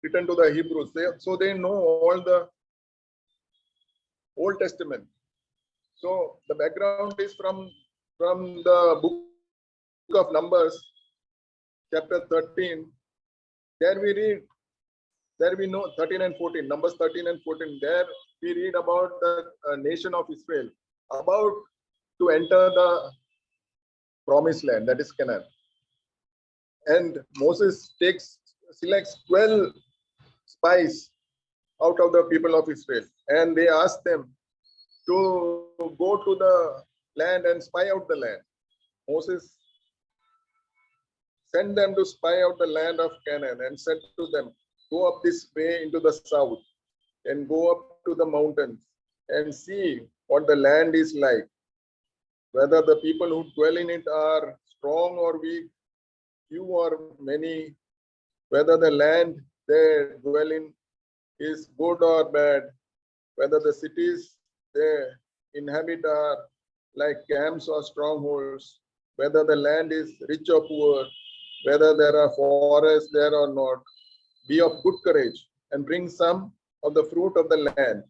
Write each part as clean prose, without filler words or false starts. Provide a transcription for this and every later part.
written to the Hebrews. So they know all the Old Testament. So the background is from the book of Numbers, chapter 13. There we read, there we know 13 and 14, Numbers 13 and 14. There we read about the nation of Israel about to enter the promised land, that is Canaan. And Moses selects 12 spies out of the people of Israel, and they ask them to go to the land and spy out the land. Moses sent them to spy out the land of Canaan and said to them, go up this way into the south and go up to the mountains and see what the land is like, whether the people who dwell in it are strong or weak, few or many, whether the land they dwell in is good or bad, whether the cities they inhabit are like camps or strongholds, whether the land is rich or poor, whether there are forests there or not. Be of good courage and bring some of the fruit of the land.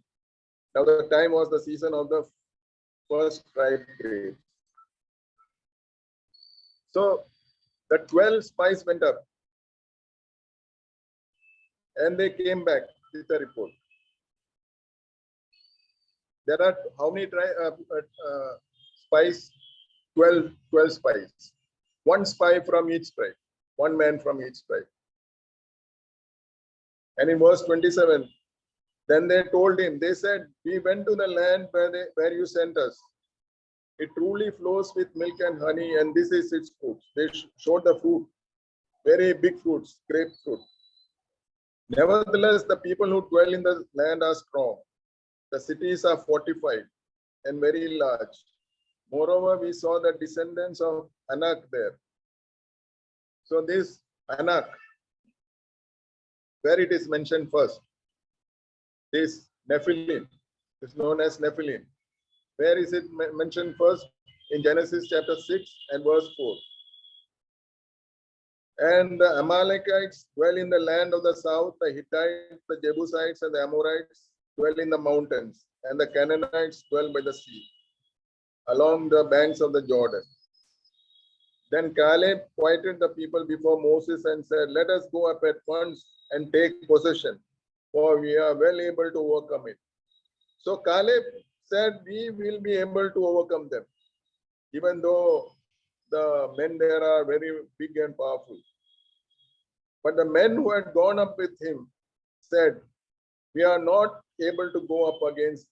Now the time was the season of the first ripe grapes. So the 12 spies went up and they came back with a report. There are how many spies? 12 spies. One spy from each tribe, one man from each tribe. And in verse 27, then they told him, they said, we went to the land where you sent us. It truly flows with milk and honey, and this is its fruit. They showed the fruit, very big fruits, grapefruit. Nevertheless, the people who dwell in the land are strong. The cities are fortified and very large. Moreover, we saw the descendants of Anak there. So this Anak, where it is mentioned first, this Nephilim is known as Nephilim. Where is it mentioned first? In Genesis chapter 6 and verse 4. And the Amalekites dwell in the land of the south, the Hittites, the Jebusites, and the Amorites dwell in the mountains, and the Canaanites dwell by the sea, along the banks of the Jordan. Then Caleb quieted the people before Moses and said, let us go up at once and take possession, for we are well able to overcome it. So Caleb said, we will be able to overcome them, even though the men there are very big and powerful. But the men who had gone up with him said, we are not able to go up against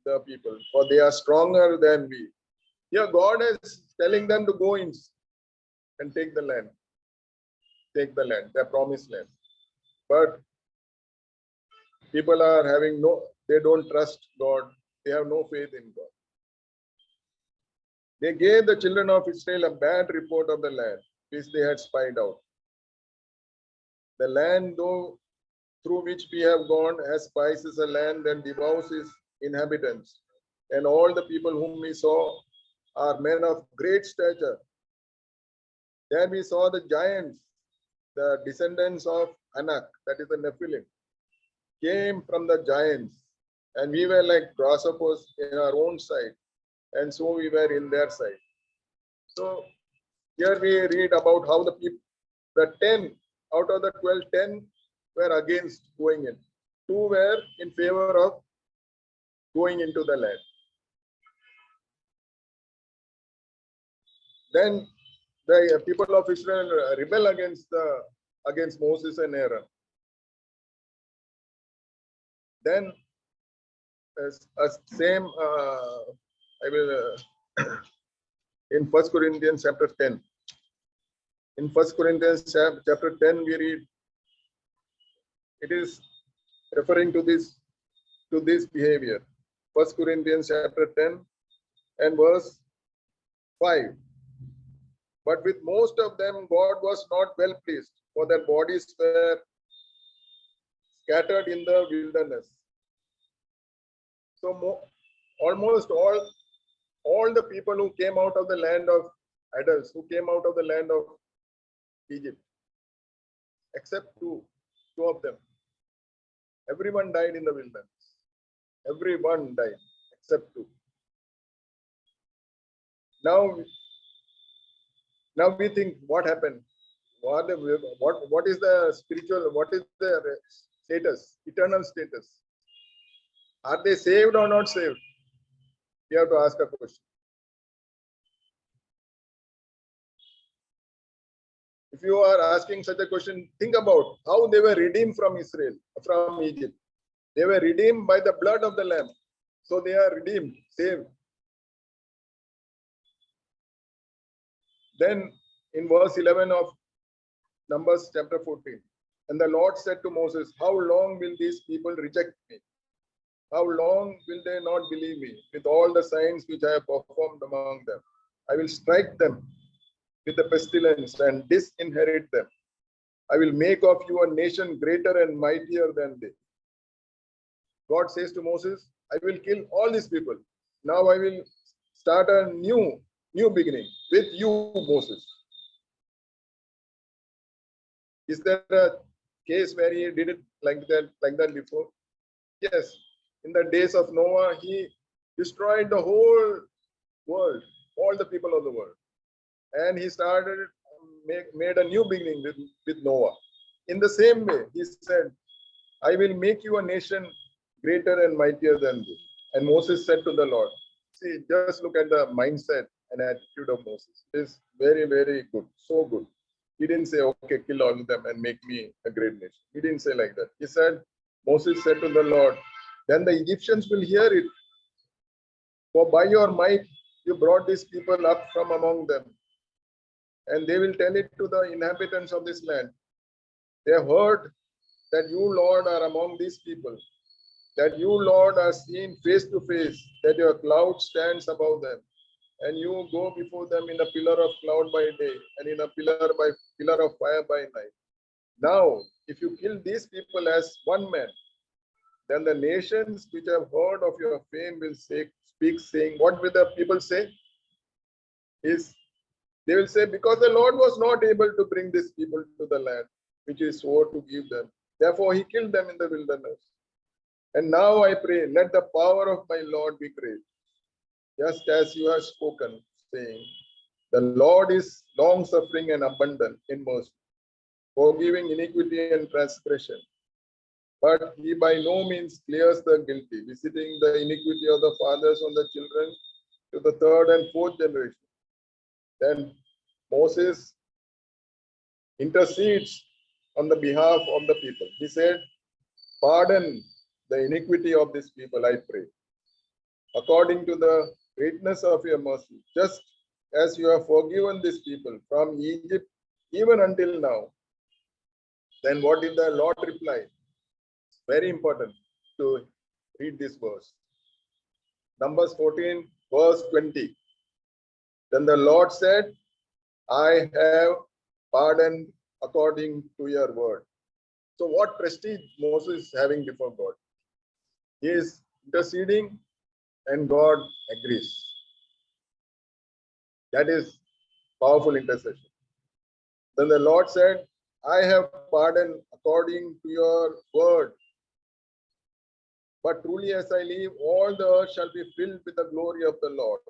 the people, for they are stronger than we. Here God is telling them to go in and take the land, their promised land. But people are having they don't trust God. They have no faith in God. They gave the children of Israel a bad report of the land, which they had spied out. The land, though, through which we have gone, as spices a land and devours its inhabitants. And all the people whom we saw are men of great stature. There we saw the giants, the descendants of Anak, that is the Nephilim, came from the giants, and we were like grasshoppers in our own sight, and so we were in their sight. So here we read about how the 10 out of the 12, 10 were against going in. 2 were in favor of going into the land. Then the people of Israel rebel against Moses and Aaron. Then same I will in 1 Corinthians chapter 10. In 1 Corinthians chapter 10 we read, it is referring to this behavior. 1 Corinthians chapter 10 and verse 5. But with most of them God was not well pleased, for their bodies were scattered in the wilderness. So almost all the people who came out of the land of idols, who came out of the land of Egypt, except two of them, Everyone died in the wilderness. Everyone died except two. Now we think, what happened? What is the spiritual? What is the status? Eternal status? Are they saved or not saved? We have to ask a question. If you are asking such a question, think about how they were redeemed from Egypt. They were redeemed by the blood of the Lamb. So they are redeemed, saved. Then in verse 11 of Numbers chapter 14, and the Lord said to Moses, how long will these people reject me? How long will they not believe me with all the signs which I have performed among them? I will strike them with the pestilence and disinherit them. I will make of you a nation greater and mightier than they. God says to Moses, I will kill all these people. Now I will start a new beginning with you, Moses. Is there a case where he did it like that before? Yes. In the days of Noah, he destroyed the whole world, all the people of the world. And he made a new beginning with Noah. In the same way, he said, I will make you a nation greater and mightier than thee. And Moses said to the Lord, see, just look at the mindset and attitude of Moses. It is very, very good, so good. He didn't say, okay, kill all of them and make me a great nation. He didn't say like that. He said, Moses said to the Lord, then the Egyptians will hear it. For by your might, you brought these people up from among them. And they will tell it to the inhabitants of this land. They have heard that you, Lord, are among these people, that you, Lord, are seen face to face, that your cloud stands above them, and you go before them in a pillar of cloud by day, and in a pillar of fire by night. Now, if you kill these people as one man, then the nations which have heard of your fame will speak, saying, what will the people say? They will say, because the Lord was not able to bring these people to the land which he swore to give them. Therefore, he killed them in the wilderness. And now I pray, let the power of my Lord be great, just as you have spoken, saying, the Lord is long-suffering and abundant in mercy, forgiving iniquity and transgression. But he by no means clears the guilty, visiting the iniquity of the fathers on the children to the third and fourth generation. Then Moses intercedes on the behalf of the people. He said, pardon the iniquity of this people, I pray, according to the greatness of your mercy, just as you have forgiven this people from Egypt even until now. Then what did the Lord reply? Very important to read this verse. Numbers 14, verse 20. Then the Lord said, I have pardoned according to your word. So what prestige Moses is having before God? He is interceding and God agrees. That is powerful intercession. Then the Lord said, I have pardoned according to your word. But truly as I live, all the earth shall be filled with the glory of the Lord.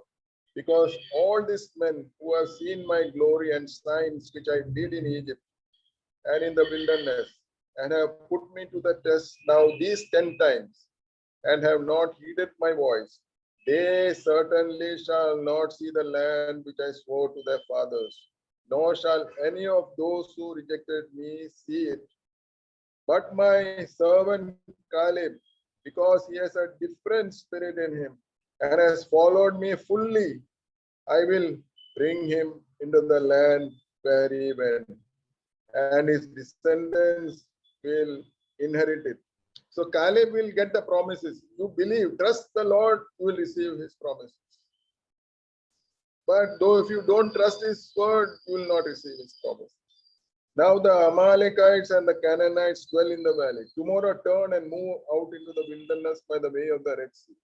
Because all these men who have seen my glory and signs which I did in Egypt and in the wilderness, and have put me to the test now these 10 times, and have not heeded my voice, they certainly shall not see the land which I swore to their fathers, nor shall any of those who rejected me see it. But my servant Caleb, because he has a different spirit in him and has followed me fully, I will bring him into the land where he went, and his descendants will inherit it. So Caleb will get the promises. You believe, trust the Lord, you will receive his promises. But though if you don't trust his word, you will not receive his promises. Now the Amalekites and the Canaanites dwell in the valley. Tomorrow turn and move out into the wilderness by the way of the Red Sea.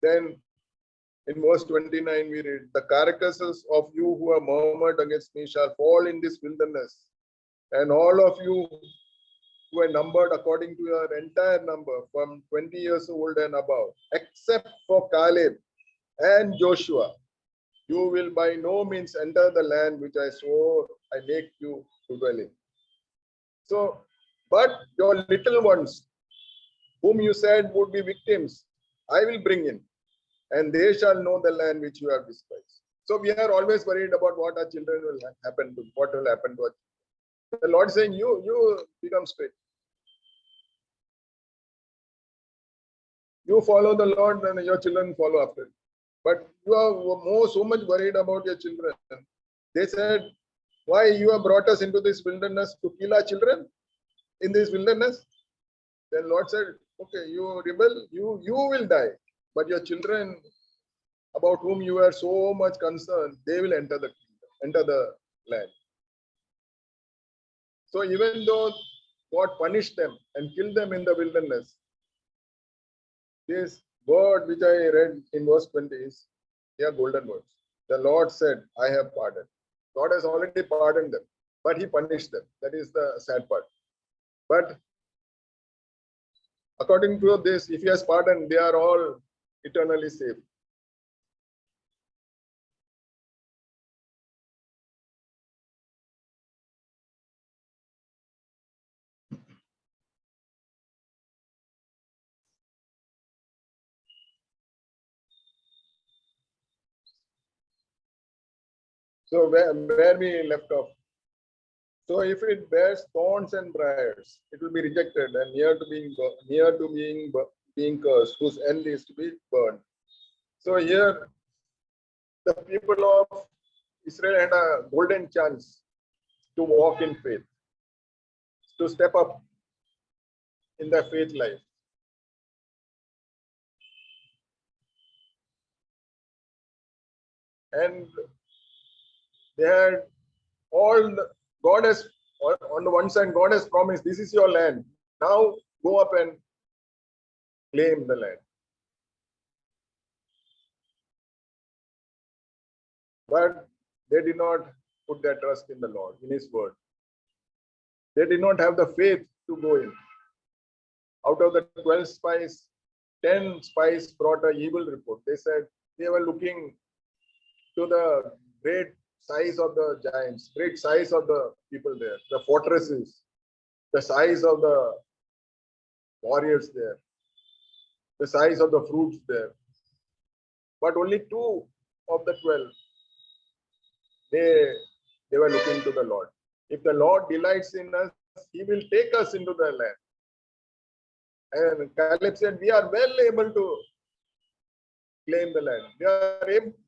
Then in verse 29 we read, the carcasses of you who have murmured against me shall fall in this wilderness, and all of you who were numbered according to your entire number from 20 years old and above, except for Caleb and Joshua. You will by no means enter the land which I swore I make you to dwell in. So, but your little ones, whom you said would be victims, I will bring in, and they shall know the land which you have despised. So we are always worried about what our children will happen to, what will happen to us. The Lord is saying, you become straight. You follow the Lord, and your children follow after. But you are so much worried about your children. They said, why you have brought us into this wilderness to kill our children in this wilderness? Then Lord said, okay, you rebel, you will die. But your children, about whom you are so much concerned, they will enter the kingdom, enter the land. So even though God punished them and killed them in the wilderness, this word which I read in verse 20 is, they are golden words. The Lord said, I have pardoned. God has already pardoned them, but he punished them. That is the sad part. But according to this, if he has pardoned, they are all eternally saved. So where we left off. So if it bears thorns and briars, it will be rejected and near to being cursed, whose end is to be burned. So here the people of Israel had a golden chance to walk in faith, to step up in their faith life. And they had God has, on the one side, God has promised, this is your land. Now go up and claim the land. But they did not put their trust in the Lord, in his word. They did not have the faith to go in. Out of the 12 spies, 10 spies brought an evil report. They said they were looking to the great size of the giants, great size of the people there, the fortresses, the size of the warriors there, the size of the fruits there. But only 2 of the 12, they were looking to the Lord. If the Lord delights in us, he will take us into the land. And Caleb said, we are well able to claim the land. We are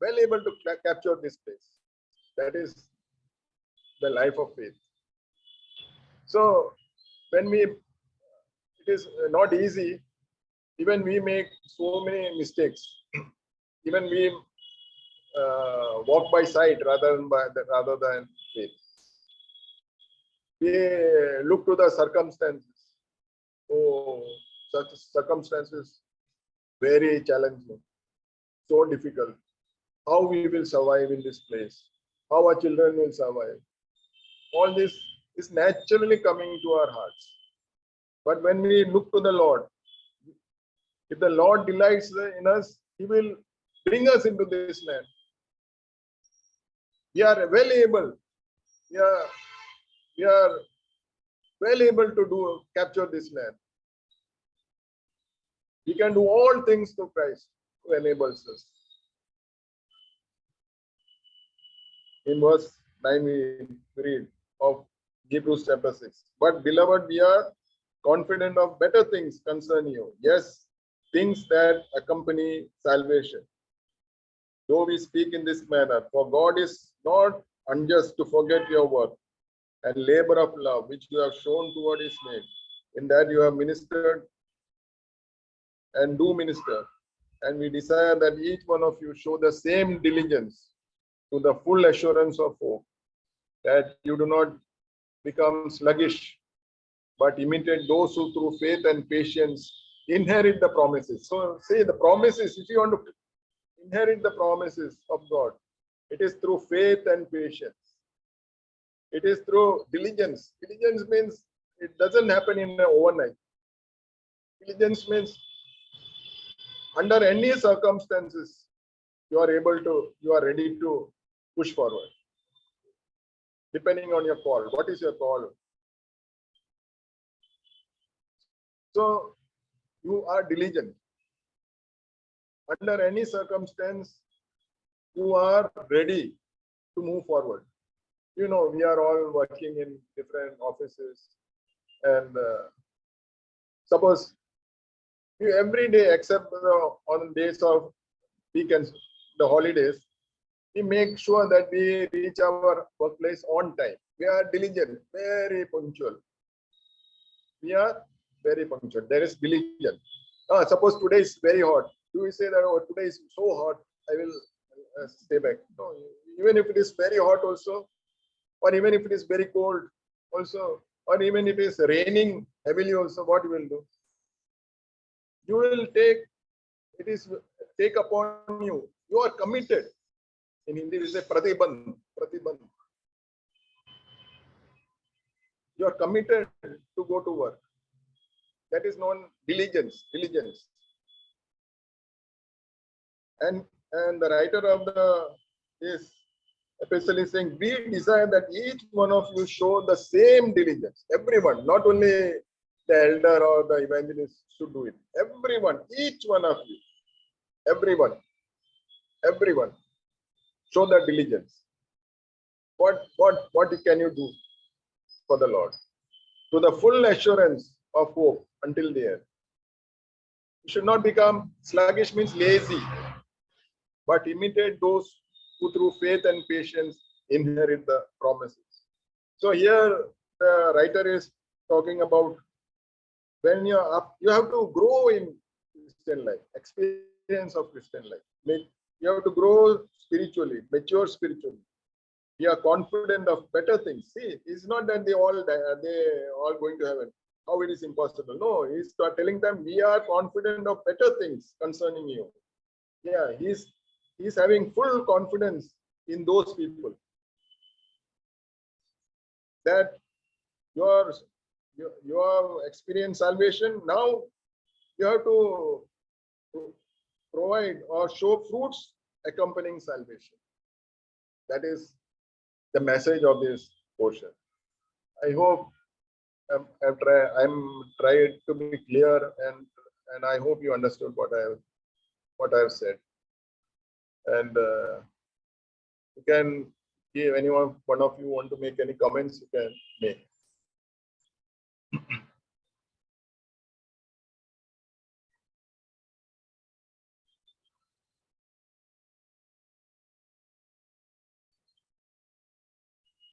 well able to capture this place. That is the life of faith. So when it is not easy, even we make so many mistakes. Even we walk by sight rather than faith. We look to the circumstances. Oh, such circumstances very challenging, so difficult. How we will survive in this place? How our children will survive? All this is naturally coming to our hearts. But when we look to the Lord, if the Lord delights in us, he will bring us into this land. We are well able. We are well able to capture this land. We can do all things through Christ who enables us. In verse 9 we read of Hebrews chapter 6. But beloved, we are confident of better things concerning you. Yes, things that accompany salvation. Though we speak in this manner, for God is not unjust to forget your work and labor of love which you have shown toward his name, in that you have ministered and do minister. And we desire that each one of you show the same diligence to the full assurance of hope, that you do not become sluggish, but imitate those who through faith and patience inherit the promises. So say the promises, if you want to inherit the promises of God, it is through faith and patience. It is through diligence. Diligence means It doesn't happen in overnight. Diligence means under any circumstances, you are ready to push forward. Depending on your call. What is your call? So you are diligent. Under any circumstance, you are ready to move forward. We are all working in different offices, and suppose every day except on days of weekends, the holidays, we make sure that we reach our workplace on time. We are diligent, very punctual. We are very punctual. There is diligence. Suppose today is very hot. Do we say that, oh, today is so hot, I will stay back? No, even if it is very hot also, or even if it is very cold also, or even if it is raining heavily also, what you will do? You will take upon you. You are committed. In Hindi, we say pratibandh. You are committed to go to work. That is known diligence. And the writer of this epistle is saying, we desire that each one of you show the same diligence. Everyone, not only the elder or the evangelist should do it. Everyone, each one of you, everyone, show that diligence. What can you do for the Lord? To the full assurance of hope until the end. You should not become sluggish, means lazy, but imitate those who through faith and patience inherit the promises. So here the writer is talking about when you're up, you have to grow in Christian life, experience of Christian life. You have to grow spiritually, mature spiritually. We are confident of better things. See, it's not that they all going to heaven. How it is impossible? No, he's telling them we are confident of better things concerning you. Yeah, he's having full confidence in those people that you have experienced salvation. Now you have to provide or show fruits accompanying salvation. That is the message of this portion. I hope I'm trying to be clear, and I hope you understood what I have said. And you can give one of you want to make any comments, you can make.